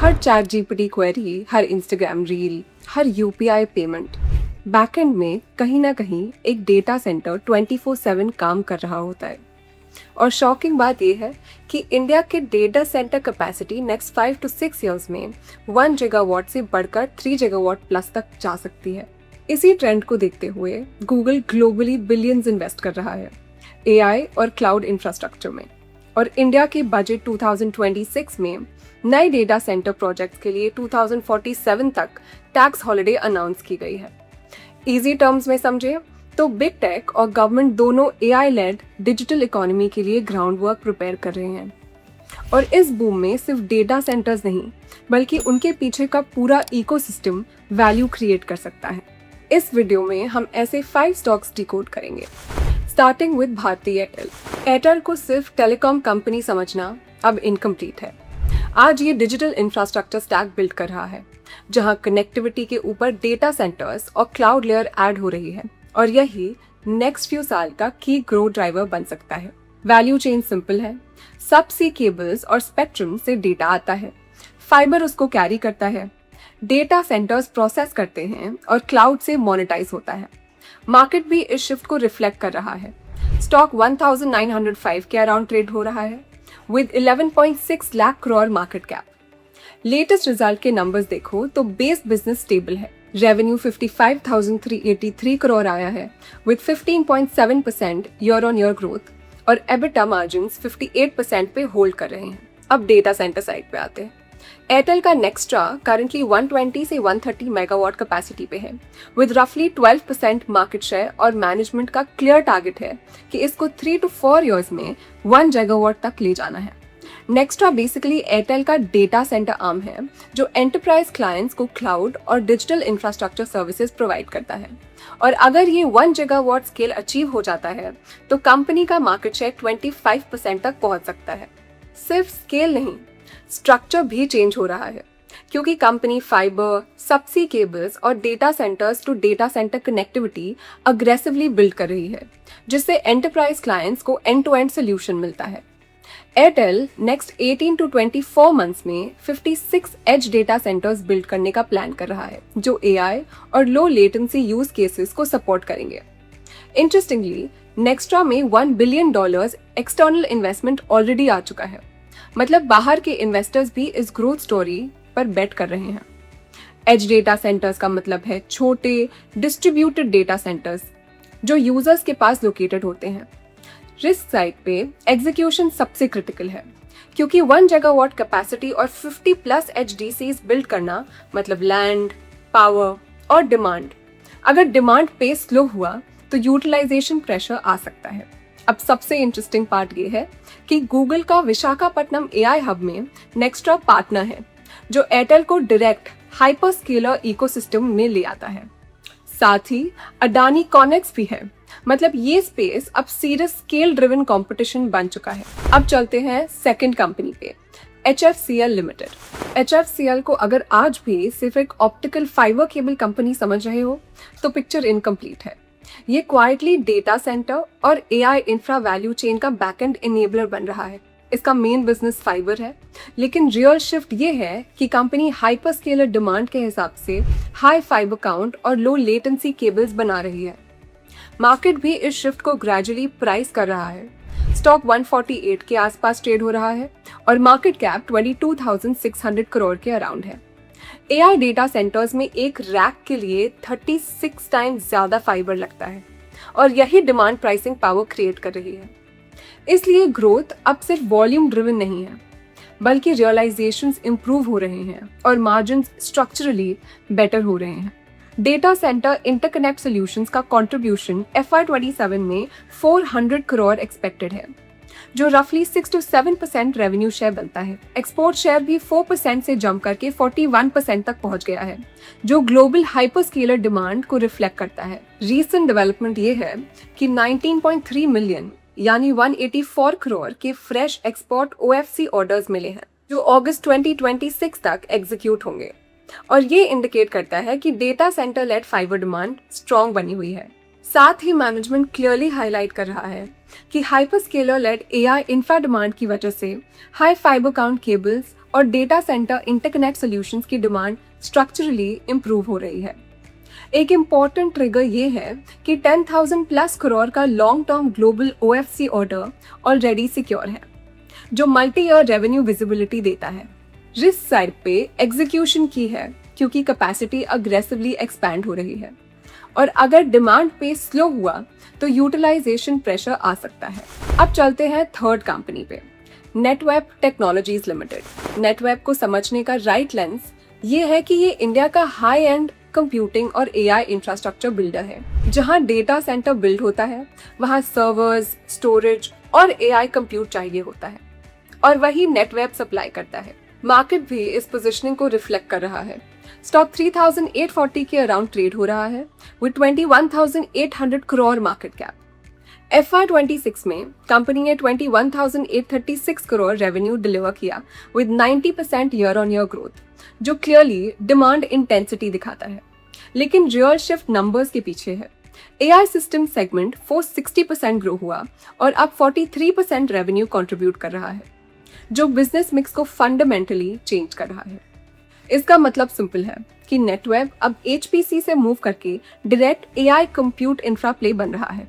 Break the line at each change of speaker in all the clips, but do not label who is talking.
हर chat GPT query, हर Instagram reel, हर UPI payment, backend में कहीं ना कहीं एक डेटा सेंटर 24/7 काम कर रहा होता है। और शॉकिंग बात यह है कि इंडिया के data centre capacity next 5 to 6 years में 1 गीगावाट से बढ़कर 3 गीगावाट प्लस तक जा सकती है। इसी ट्रेंड को देखते हुए गूगल ग्लोबली बिलियंस इन्वेस्ट कर रहा है एआई और क्लाउड इंफ्रास्ट्रक्चर में। और इंडिया के बजट 2026 में नए डेटा सेंटर प्रोजेक्ट्स के लिए 2047 तक टैक्स हॉलिडे अनाउंस की गई है। इजी टर्म्स में समझे तो बिग टेक और गवर्नमेंट दोनों एआई लेड डिजिटल इकोनॉमी के लिए ग्राउंड वर्क प्रिपेयर कर रहे हैं। और इस बूम में सिर्फ डेटा सेंटर्स नहीं बल्कि उनके पीछे का पूरा इकोसिस्टम वैल्यू क्रिएट कर सकता है। इस वीडियो में हम ऐसे 5 स्टॉक्स डिकोड करेंगे, starting with Bharti Airtel. Airtel को सिर्फ टेलीकॉम कंपनी समझना अब इनकम्प्लीट है। आज ये डिजिटल इंफ्रास्ट्रक्चर स्टैक बिल्ड कर रहा है जहां कनेक्टिविटी के ऊपर डेटा सेंटर्स और क्लाउड लेयर ऐड हो रही है, और यही नेक्स्ट फ्यू साल का की ग्रोथ ड्राइवर बन सकता है। वैल्यू चेन सिंपल है। सबसी केबल्स और स्पेक्ट्रम से डेटा आता है, फाइबर उसको कैरी करता है, डेटा सेंटर्स प्रोसेस करते हैं और क्लाउड से मोनेटाइज होता है। मार्केट भी इस शिफ्ट को रिफ्लेक्ट कर रहा है। स्टॉक 1905 के अराउंड ट्रेड हो रहा है with 11.6 lakh crore market cap. Latest result के नंबर्स देखो तो बेस बिजनेस स्टेबल है। रेवेन्यू 55,383 करोड़ आया है with 15.7% year on year growth, और एबिटा मार्जिन्स 58% पे होल्ड कर रहे हैं। अब डेटा सेंटर साइड पे आते हैं। एयरटेल का नेक्स्ट्रा करंटली 120 से 130 मेगावाट कैपेसिटी पे है विद रफली 12% मार्केट शेयर, और मैनेजमेंट का क्लियर टारगेट है कि इसको 3 to 4 ईयर्स में 1 गीगावाट तक ले जाना है। नेक्स्ट्रा बेसिकली एयरटेल का डेटा सेंटर आर्म है जो एंटरप्राइज क्लाइंट्स को क्लाउड और डिजिटल इंफ्रास्ट्रक्चर सर्विसेज प्रोवाइड करता है। और अगर ये 1 गीगावाट स्केल अचीव हो जाता है तो कंपनी का मार्केट शेयर 25% तक पहुंच सकता है। सिर्फ स्केल नहीं, स्ट्रक्चर भी चेंज हो रहा है क्योंकि कंपनी फाइबर, सबसी केबल्स और data centres to data centre connectivity aggressively build कर रही है, जिससे एंटरप्राइज क्लाइंट्स को एंड टू एंड सोल्यूशन मिलता है। एयरटेल नेक्स्ट 18 to 24 मंथ्स में 56 एज डेटा सेंटर्स बिल्ड करने का प्लान कर रहा है जो एआई और लो लेटेंसी यूज केसेस को सपोर्ट करेंगे। इंटरेस्टिंगली नेक्स्ट्रा में $1 बिलियन एक्सटर्नल इन्वेस्टमेंट ऑलरेडी आ चुका है, मतलब बाहर के इन्वेस्टर्स भी इस ग्रोथ स्टोरी पर बेट कर रहे हैं। एज डेटा सेंटर्स का मतलब है छोटे डिस्ट्रीब्यूटेड डेटा सेंटर्स जो यूजर्स के पास लोकेटेड होते हैं। रिस्क साइड पे एग्जीक्यूशन सबसे क्रिटिकल है क्योंकि 1 गीगावाट कैपेसिटी और 50+ एचडीसीज बिल्ड करना मतलब लैंड, पावर और डिमांड। अगर डिमांड पे स्लो हुआ तो यूटिलाइजेशन प्रेशर आ सकता है। अब सबसे इंटरेस्टिंग पार्ट ये है कि गूगल का विशाखापट्टनम एआई हब में नेक्स्ट्रा पार्टनर है जो एयरटेल को डायरेक्ट हाइपर स्केलर इकोसिस्टम में ले आता है। साथ ही अडानी कॉनेक्स भी है, मतलब ये स्पेस अब सीरियस स्केल ड्रिवन कंपटीशन बन चुका है। अब चलते हैं सेकंड कंपनी पे, HFCL लिमिटेड। HFCL को अगर आज भी सिर्फ एक ऑप्टिकल फाइबर केबल कंपनी समझ रहे हो तो पिक्चर इनकम्प्लीट है। ये क्वाइटली डेटा सेंटर और एआई इंफ्रा वैल्यू चेन का बैकएंड इनेबलर बन रहा है। इसका मेन बिजनेस फाइबर है, लेकिन रियल शिफ्ट ये है कि कंपनी हाइपर स्केलर डिमांड के हिसाब से हाई फाइबर काउंट और लो लेटेंसी केबल्स बना रही है। मार्केट भी इस शिफ्ट को ग्रेजुअली प्राइस कर रहा है। स्टॉक 148 के आसपास ट्रेड हो रहा है और मार्केट कैप 22,600 करोड़ के अराउंड है। एआई डेटा सेंटर्स में एक रैक के लिए 36 टाइम्स ज्यादा फाइबर लगता है और यही डिमांड प्राइसिंग पावर क्रिएट कर रही है। इसलिए ग्रोथ अब सिर्फ वॉल्यूम ड्रिवन नहीं है बल्कि रियलाइजेशंस इंप्रूव हो रहे हैं और मार्जिन्स स्ट्रक्चरली बेटर हो रहे हैं। डेटा सेंटर इंटरकनेक्ट सॉल्यूशंस का कंट्रीब्यूशन FY27 में 400 करोड़ एक्सपेक्टेड है, जो रफली 6 to 7% रेवेन्यू शेयर बनता है। एक्सपोर्ट शेयर भी 4% से जंप करके 41% तक पहुंच गया है, जो ग्लोबल हाइपरस्केलर डिमांड को रिफ्लेक्ट करता है। रीसेंट डेवलपमेंट ये है कि 19.3 मिलियन यानी 184 करोड़ के फ्रेश एक्सपोर्ट OFC ऑर्डर्स मिले हैं, जो अगस्त 2026 तक एग्जीक्यूट होंगे। और ये इंडिकेट करता है कि data centre led fibre demand strong बनी हुई है। साथ ही मैनेजमेंट क्लियरली हाईलाइट कर रहा है कि hyperscaler led AI infra demand की वजह से हाई फाइबर काउंट केबल्स और डेटा सेंटर इंटरकनेक्ट सॉल्यूशंस की डिमांड स्ट्रक्चरली इंप्रूव हो रही है। एक इम्पॉर्टेंट ट्रिगर ये है कि 10,000 प्लस करोड़ का long term global OFC order already secure है, जो मल्टी ईयर रेवेन्यू विजिबिलिटी देता है। रिस्क साइड पे एग्जीक्यूशन की है, क्योंकि कैपेसिटी अग्रेसिवली एक्सपैंड हो रही है, और अगर डिमांड पे स्लो हुआ तो यूटिलाइजेशन प्रेशर आ सकता है। अब चलते हैं थर्ड कंपनी पे, नेटवेब टेक्नोलॉजीज लिमिटेड। नेटवेब को समझने का राइट लेंस ये है कि ये इंडिया का हाई एंड कंप्यूटिंग और एआई इंफ्रास्ट्रक्चर बिल्डर है। जहां डेटा सेंटर बिल्ड होता है, वहां सर्वर्स, स्टोरेज और एआई कंप्यूट चाहिए होता है, और वही नेटवेब सप्लाई करता है। मार्केट भी इस पोजीशनिंग को रिफ्लेक्ट कर रहा है। स्टॉक 3,840 के अराउंड ट्रेड हो रहा है with 21,800 crore market cap. FY26 में कंपनी ने 21,836 करोड़ रेवेन्यू डिलीवर किया with 90% year on year growth, जो क्लियरली डिमांड इंटेंसिटी दिखाता है। लेकिन रियल शिफ्ट नंबर्स के पीछे है। एआई सिस्टम सेगमेंट 460% ग्रो हुआ और अब 43% रेवेन्यू कंट्रीब्यूट कर रहा है, जो बिजनेस मिक्स को फंडामेंटली चेंज कर रहा है। इसका मतलब सिंपल है कि नेटवेब अब HPC से मूव करके direct AI compute infra play बन रहा है।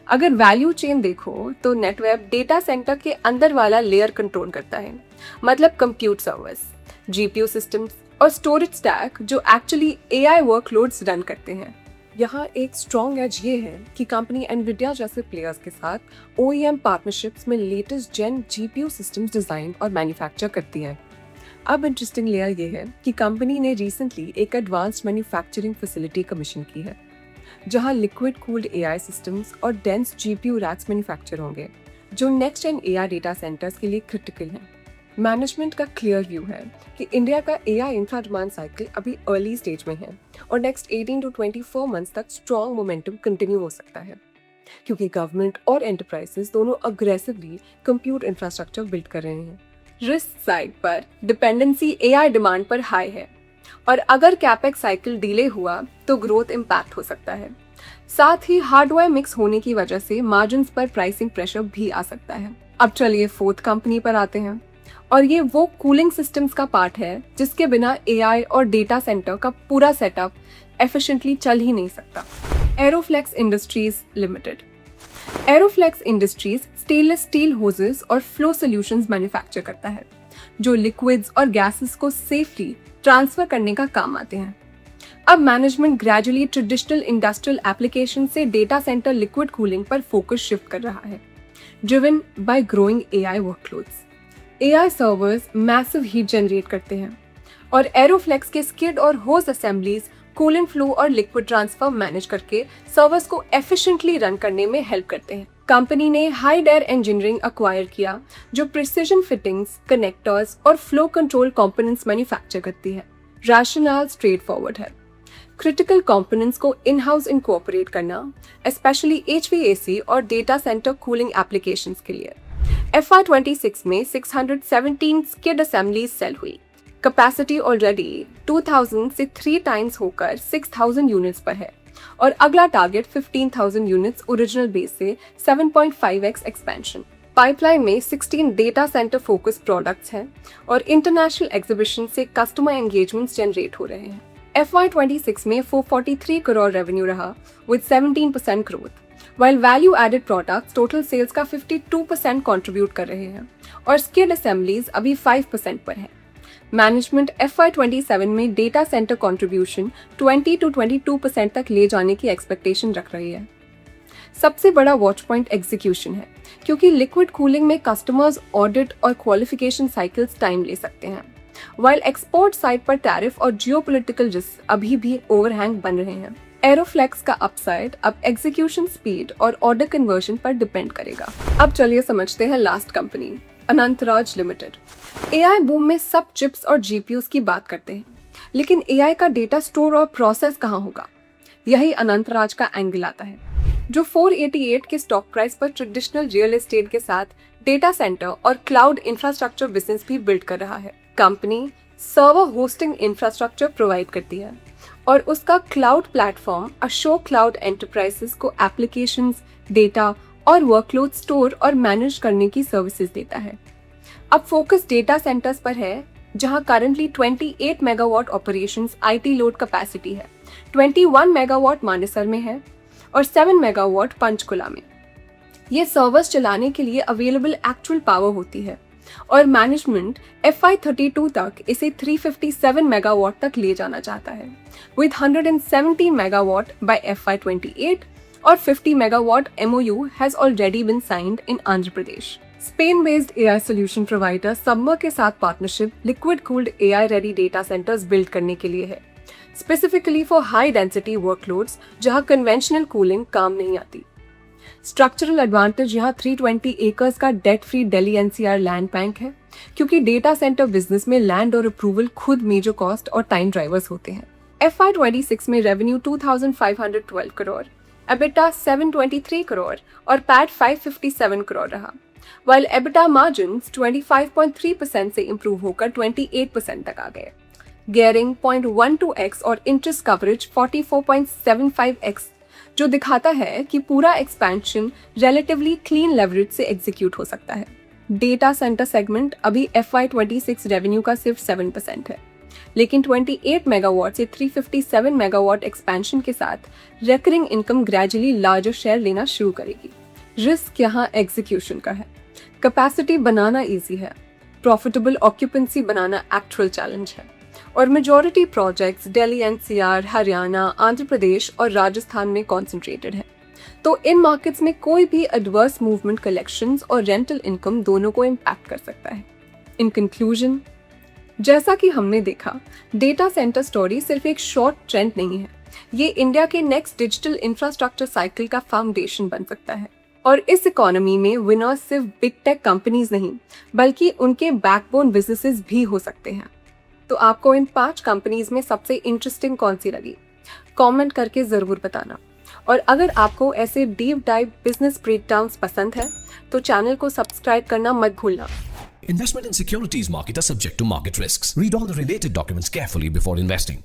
अगर वैल्यू चेन देखो तो नेटवेब डेटा सेंटर के अंदर वाला लेयर कंट्रोल करता है, मतलब कंप्यूट सर्वर्स, जीपीयू सिस्टम्स और स्टोरेज स्टैक, जो एक्चुअली एआई वर्कलोड्स रन करते हैं। यहाँ एक स्ट्रॉन्ग एज ये है कि कंपनी एनविडिया जैसे प्लेयर्स के साथ OEM पार्टनरशिप्स में लेटेस्ट जेन जीपीयू सिस्टम्स डिजाइन और मैन्युफैक्चर करती है। अब इंटरेस्टिंग लेयर ये है कि कंपनी ने रिसेंटली एक एडवांस्ड मैन्युफैक्चरिंग फैसिलिटी कमीशन की है, जहां लिक्विड कूल्ड एआई सिस्टम्स और डेंस जीपीयू रैक्स मैन्युफैक्चर होंगे, जो next gen AI data centres के लिए क्रिटिकल हैं। मैनेजमेंट का क्लियर व्यू है कि इंडिया का एआई इंफ्रा डिमांड साइकिल अभी अर्ली स्टेज में है और नेक्स्ट 18 to 24 मंथ्स तक स्ट्रॉन्ग मोमेंटम कंटिन्यू हो सकता है, क्योंकि गवर्नमेंट और एंटरप्राइजेस दोनों अग्रेसिवली कंप्यूट इंफ्रास्ट्रक्चर बिल्ड कर रहे हैं। रिस्क साइड पर डिपेंडेंसी एआई डिमांड पर हाई है, और अगर कैपेक्स साइकिल डिले हुआ तो ग्रोथ इम्पैक्ट हो सकता है। साथ ही हार्डवेयर मिक्स होने की वजह से मार्जिन्स पर प्राइसिंग प्रेशर भी आ सकता है। अब चलिए फोर्थ कंपनी पर आते हैं, और ये वो कूलिंग सिस्टम्स का पार्ट है जिसके बिना एआई और डेटा सेंटर का पूरा सेटअप एफिशिएंटली चल ही नहीं सकता। Aeroflex industries limited. Aeroflex industries stainless steel hoses और फ्लो सॉल्यूशंस मैन्युफैक्चर करता है, जो लिक्विड्स और गैसेस को सेफली ट्रांसफर करने का काम आते हैं। अब management gradually traditional industrial application से डेटा सेंटर लिक्विड कूलिंग पर फोकस शिफ्ट कर रहा है, driven by growing AI workloads. AI servers massive heat generate करते हैं, और एरोफ्लेक्स के स्किड और होज असेंबलीज कूलेंट फ्लो और लिक्विड ट्रांसफर मैनेज करके सर्वर्स को एफिशिएंटली रन करने में हेल्प करते हैं। कंपनी ने हाइडेयर इंजीनियरिंग अक्वायर किया, जो प्रिसिजन फिटिंग्स, कनेक्टर्स और फ्लो कंट्रोल कंपोनेंट्स मैन्युफैक्चर करती है। रैशनल स्ट्रेट फॉरवर्ड है। क्रिटिकल कंपोनेंट्स को इन हाउस इनकॉर्पोरेट करना, स्पेशली HVAC और डेटा सेंटर कूलिंग एप्लीकेशंस के लिए। FY26 में 617 स्किड असेंबलीज सेल हुई। कैपेसिटी ऑलरेडी 2000 से 3 टाइम्स होकर 6000 यूनिट्स पर है, और अगला टारगेट 15,000 यूनिट्स ओरिजिनल बेस से 7.5x एक्सपेंशन। पाइपलाइन में 16 डेटा सेंटर फोकस प्रोडक्ट्स हैं, और इंटरनेशनल एग्जीबिशन से कस्टमर एंगेजमेंट्स जनरेट हो रहे हैं। FY26 में 443 करोड़ रेवेन्यू रहा with 17% growth, while value added products total sales का 52% कंट्रीब्यूट कर रहे हैं, और स्किड असेंबलीज अभी 5% पर है। मैनेजमेंट FY27 में डेटा सेंटर कंट्रीब्यूशन 20 to 22% तक ले जाने की एक्सपेक्टेशन रख रही है। सबसे बड़ा वॉच पॉइंट एग्जीक्यूशन है, क्योंकि लिक्विड कूलिंग में कस्टमर्स ऑडिट और क्वालिफिकेशन साइकिल्स टाइम ले सकते हैं, while एक्सपोर्ट साइड पर टैरिफ और जियोपॉलिटिकल रिस्क अभी भी ओवरहैंग बन रहे हैं। एरोफ्लेक्स का अपसाइड अब एग्जीक्यूशन स्पीड और ऑर्डर कन्वर्जन पर डिपेंड करेगा। अब चलिए समझते हैं last company, Anantraj limited. AI boom में सब चिप्स और जीपीयूज की बात करते हैं, लेकिन एआई का डेटा स्टोर और प्रोसेस कहाँ होगा? यही अनंतराज का एंगल आता है, जो 488 के स्टॉक प्राइस पर ट्रेडिशनल रियल एस्टेट के साथ डेटा सेंटर और क्लाउड इंफ्रास्ट्रक्चर बिजनेस भी बिल्ड कर रहा है। Company server hosting infrastructure provide करती है और उसका cloud platform Ashok cloud enterprises को एप्लीकेशंस, डेटा और वर्कलोड स्टोर और मैनेज करने की सर्विसेज देता है। अब फोकस डेटा सेंटर्स पर है, जहां currently 28 megawatt operations IT load capacity है, 21 मेगावाट मानेसर में है और 7 मेगावाट पंचकुला में। ये सर्वर्स चलाने के लिए अवेलेबल एक्चुअल पावर होती है और मैनेजमेंट FY32 तक इसे 357 मेगावाट तक ले जाना चाहता है, विद 170 मेगावाट बाय FY28 और 50 megawatt MOU has already been signed in Andhra Pradesh. Spain-based AI solution provider Submer के साथ partnership liquid cooled AI ready data centers build करने के लिए है, specifically for high density workloads जहां conventional cooling काम नहीं आती। स्ट्रक्चरल एडवांटेज यहाँ 320 एकर्स का debt free Delhi NCR land bank है, क्योंकि डेटा सेंटर बिजनेस में लैंड और अप्रूवल खुद मेजर कॉस्ट और टाइम ड्राइवर्स होते हैं। FY26 में रेवेन्यू 2,512 करोड़, EBITDA 723 करोड़ और पैट 557 करोड़ रहा, while EBITDA margins 25.3% से इंप्रूव होकर 28% तक आ गए। गेयरिंग 0.12x और इंटरेस्ट कवरेज 44.75x, जो दिखाता है कि पूरा एक्सपेंशन रिलेटिवली क्लीन लेवरेज से एग्जीक्यूट हो सकता है। डेटा सेंटर सेगमेंट अभी FY26 रेवेन्यू का सिर्फ 7% है, लेकिन 28 मेगावाट से 357 मेगावाट एक्सपेंशन के साथ recurring income gradually larger share लेना शुरू करेगी। रिस्क यहाँ एग्जीक्यूशन का है। कैपेसिटी बनाना इजी है, प्रॉफिटेबल ऑक्यूपेंसी बनाना एक्चुअल चैलेंज है और majority projects Delhi NCR, Haryana, Andhra Pradesh और राजस्थान में कॉन्सेंट्रेटेड है। तो इन मार्केट्स में कोई भी एडवर्स मूवमेंट कलेक्शंस और रेंटल इनकम दोनों को इम्पैक्ट कर सकता है। इन कंक्लूजन, जैसा कि हमने देखा, डेटा सेंटर स्टोरी सिर्फ एक शॉर्ट ट्रेंड नहीं है, ये इंडिया के नेक्स्ट डिजिटल इंफ्रास्ट्रक्चर साइकिल का फाउंडेशन बन सकता है। और इस इकोनॉमी में विनर्स सिर्फ बिग टेक कंपनीज नहीं, बल्कि उनके बैकबोन बिजनेसेस भी हो सकते हैं। तो आपको इन 5 कंपनीज में सबसे इंटरेस्टिंग कौन सी लगी? कमेंट करके जरूर बताना। और अगर आपको ऐसे डीप डाइव बिजनेस ब्रेकडाउन्स पसंद है तो चैनल को सब्सक्राइब करना मत भूलना।
Investment in securities market are subject to market risks. Read all the related documents carefully before investing.